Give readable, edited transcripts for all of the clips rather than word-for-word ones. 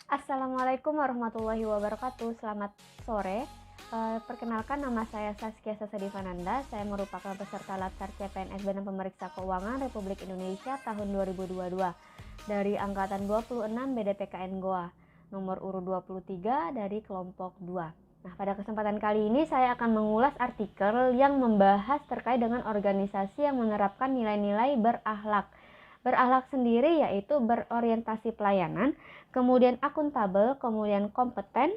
Assalamualaikum warahmatullahi wabarakatuh. Selamat sore. Perkenalkan, nama saya Saskia Sasadivananda. Saya merupakan peserta Latsar CPNS Badan Pemeriksa Keuangan Republik Indonesia tahun 2022 dari angkatan 26 BDPKN Goa, nomor urut 23 dari kelompok 2. Nah, pada kesempatan kali ini saya akan mengulas artikel yang membahas terkait dengan organisasi yang menerapkan nilai-nilai berakhlak. Berakhlak sendiri yaitu berorientasi pelayanan, kemudian akuntabel, kemudian kompeten,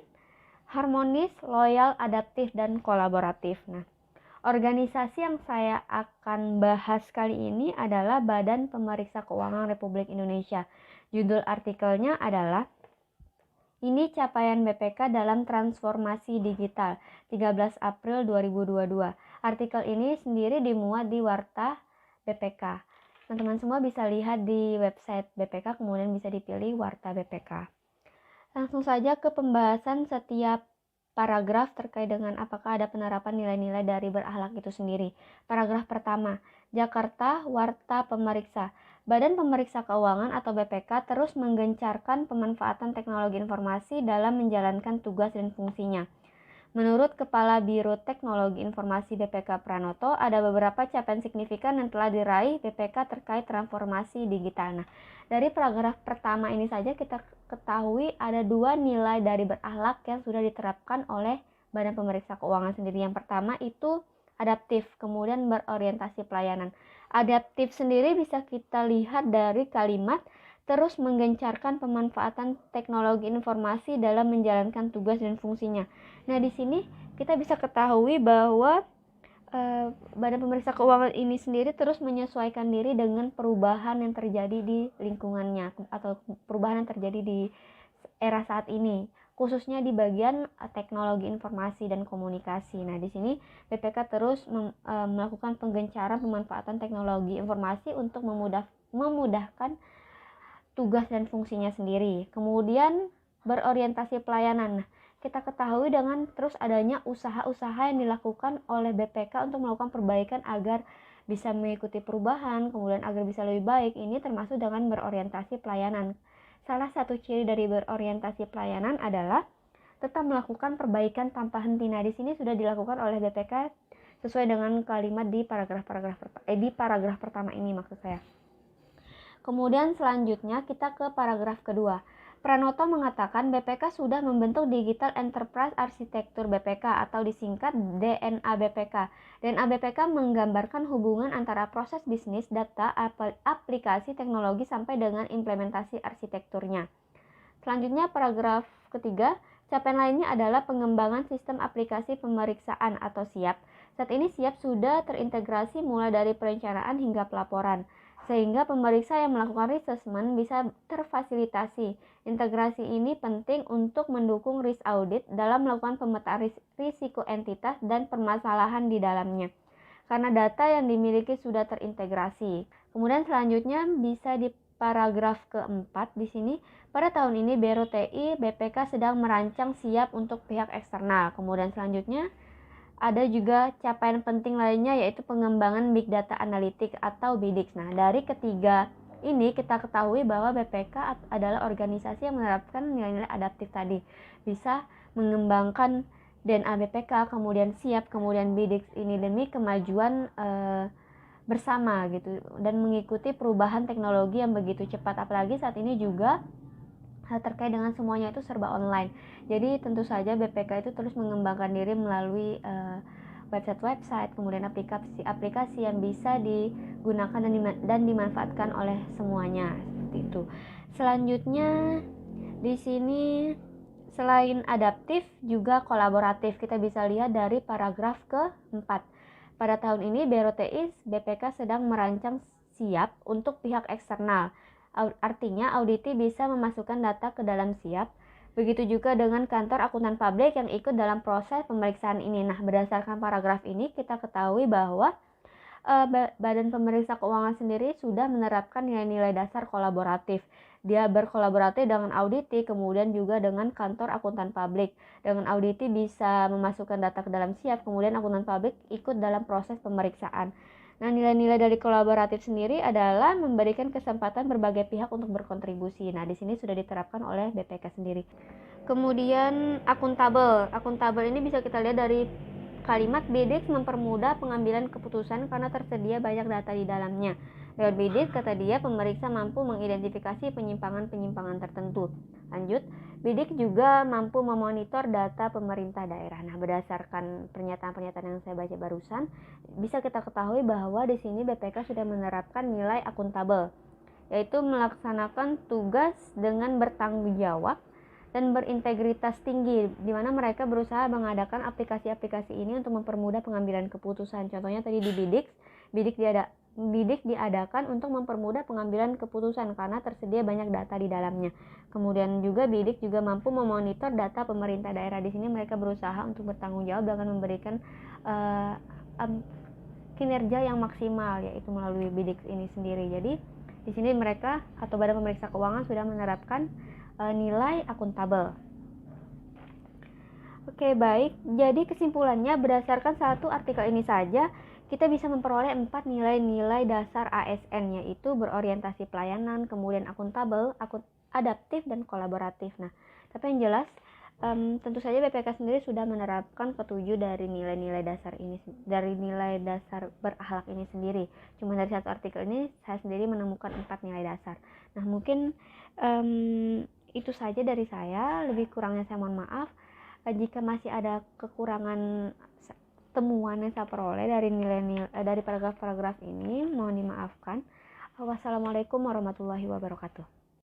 harmonis, loyal, adaptif, dan kolaboratif. Nah, organisasi yang saya akan bahas kali ini adalah Badan Pemeriksa Keuangan Republik Indonesia. Judul artikelnya adalah "Ini Capaian BPK dalam Transformasi Digital, 13 April 2022. Artikel ini sendiri dimuat di Warta BPK. Teman-teman semua bisa lihat di website BPK, kemudian bisa dipilih Warta BPK. Langsung saja ke pembahasan setiap paragraf terkait dengan apakah ada penerapan nilai-nilai dari berakhlak itu sendiri. Paragraf pertama, Jakarta Warta Pemeriksa. Badan Pemeriksa Keuangan atau BPK terus menggencarkan pemanfaatan teknologi informasi dalam menjalankan tugas dan fungsinya. Menurut Kepala Biro Teknologi Informasi BPK Pranoto, ada beberapa capaian signifikan yang telah diraih BPK terkait transformasi digital. Nah, dari paragraf pertama ini saja kita ketahui ada dua nilai dari berakhlak yang sudah diterapkan oleh Badan Pemeriksa Keuangan sendiri. Yang pertama itu adaptif, kemudian berorientasi pelayanan. Adaptif sendiri bisa kita lihat dari kalimat terus menggencarkan pemanfaatan teknologi informasi dalam menjalankan tugas dan fungsinya. Nah, di sini kita bisa ketahui bahwa Badan Pemeriksa Keuangan ini sendiri terus menyesuaikan diri dengan perubahan yang terjadi di lingkungannya atau perubahan yang terjadi di era saat ini, khususnya di bagian teknologi informasi dan komunikasi. Nah, di sini BPK terus melakukan penggencaran pemanfaatan teknologi informasi untuk memudahkan tugas dan fungsinya sendiri. Kemudian berorientasi pelayanan. Nah, kita ketahui dengan terus adanya usaha-usaha yang dilakukan oleh BPK untuk melakukan perbaikan agar bisa mengikuti perubahan, kemudian agar bisa lebih baik. Ini termasuk dengan berorientasi pelayanan. Salah satu ciri dari berorientasi pelayanan adalah tetap melakukan perbaikan tanpa henti. Nah, di sini sudah dilakukan oleh BPK sesuai dengan kalimat di paragraf pertama ini maksud saya. Kemudian selanjutnya kita ke paragraf kedua. Pranoto mengatakan BPK sudah membentuk Digital Enterprise Architecture BPK atau disingkat DNA BPK. DNA BPK menggambarkan hubungan antara proses bisnis, data, aplikasi teknologi sampai dengan implementasi arsitekturnya. Selanjutnya paragraf ketiga, capaian lainnya adalah pengembangan sistem aplikasi pemeriksaan atau SIAP. Saat ini SIAP sudah terintegrasi mulai dari perencanaan hingga pelaporan, sehingga pemeriksa yang melakukan assessment bisa terfasilitasi. Integrasi ini penting untuk mendukung risk audit dalam melakukan pemetaan risiko entitas dan permasalahan di dalamnya, karena data yang dimiliki sudah terintegrasi. Kemudian selanjutnya bisa di paragraf keempat di sini, pada tahun ini BROTI BPK sedang merancang SIAP untuk pihak eksternal. Kemudian selanjutnya ada juga capaian penting lainnya yaitu pengembangan Big Data Analytics atau BIDIX. Nah, dari ketiga ini kita ketahui bahwa BPK adalah organisasi yang menerapkan nilai-nilai adaptif tadi. Bisa mengembangkan DNA BPK, kemudian SIAP, kemudian BIDIX ini demi kemajuan bersama gitu dan mengikuti perubahan teknologi yang begitu cepat, apalagi saat ini juga terkait dengan semuanya itu serba online. Jadi tentu saja BPK itu terus mengembangkan diri melalui website, kemudian aplikasi yang bisa digunakan dan dimanfaatkan oleh semuanya seperti itu. Selanjutnya di sini selain adaptif juga kolaboratif. Kita bisa lihat dari paragraf keempat. Pada tahun ini BROTI BPK sedang merancang SIAP untuk pihak eksternal. Artinya auditi bisa memasukkan data ke dalam SIAP. Begitu juga dengan kantor akuntan publik yang ikut dalam proses pemeriksaan ini. Nah, berdasarkan paragraf ini kita ketahui bahwa Badan Pemeriksa Keuangan sendiri sudah menerapkan nilai-nilai dasar kolaboratif. Dia berkolaborasi dengan auditi, kemudian juga dengan kantor akuntan publik. Dengan auditi bisa memasukkan data ke dalam SIAP, kemudian akuntan publik ikut dalam proses pemeriksaan. Nah, nilai-nilai dari kolaboratif sendiri adalah memberikan kesempatan berbagai pihak untuk berkontribusi. Nah, di sini sudah diterapkan oleh BPK sendiri. Kemudian akuntabel. Akuntabel ini bisa kita lihat dari kalimat BDX mempermudah pengambilan keputusan karena tersedia banyak data di dalamnya. Lewat BDX, kata dia, pemeriksa mampu mengidentifikasi penyimpangan-penyimpangan tertentu. Lanjut, BDX juga mampu memonitor data pemerintah daerah. Nah, berdasarkan pernyataan-pernyataan yang saya baca barusan, bisa kita ketahui bahwa di sini BPK sudah menerapkan nilai akuntabel, yaitu melaksanakan tugas dengan bertanggung jawab dan berintegritas tinggi, di mana mereka berusaha mengadakan aplikasi-aplikasi ini untuk mempermudah pengambilan keputusan. Contohnya tadi di BIDIK diadakan untuk mempermudah pengambilan keputusan karena tersedia banyak data di dalamnya. Kemudian juga BIDIK juga mampu memonitor data pemerintah daerah. Di sini mereka berusaha untuk bertanggung jawab dengan memberikan kinerja yang maksimal, yaitu melalui BIDIK ini sendiri. Jadi di sini mereka atau Badan Pemeriksa Keuangan sudah menerapkan nilai akuntabel. Oke, baik. Jadi kesimpulannya, berdasarkan satu artikel ini saja, kita bisa memperoleh 4 nilai-nilai dasar ASN, yaitu berorientasi pelayanan, kemudian akuntabel, adaptif, dan kolaboratif. Nah, tapi yang jelas, tentu saja BPK sendiri sudah menerapkan ketujuh dari nilai-nilai dasar ini, dari nilai dasar berakhlak ini sendiri. Cuma dari satu artikel ini saya sendiri menemukan 4 nilai dasar. Nah, mungkin itu saja dari saya. Lebih kurangnya saya mohon maaf. Jika masih ada kekurangan temuan yang saya peroleh dari nilai-nilai dari paragraf-paragraf ini, mohon dimaafkan. Wassalamualaikum warahmatullahi wabarakatuh.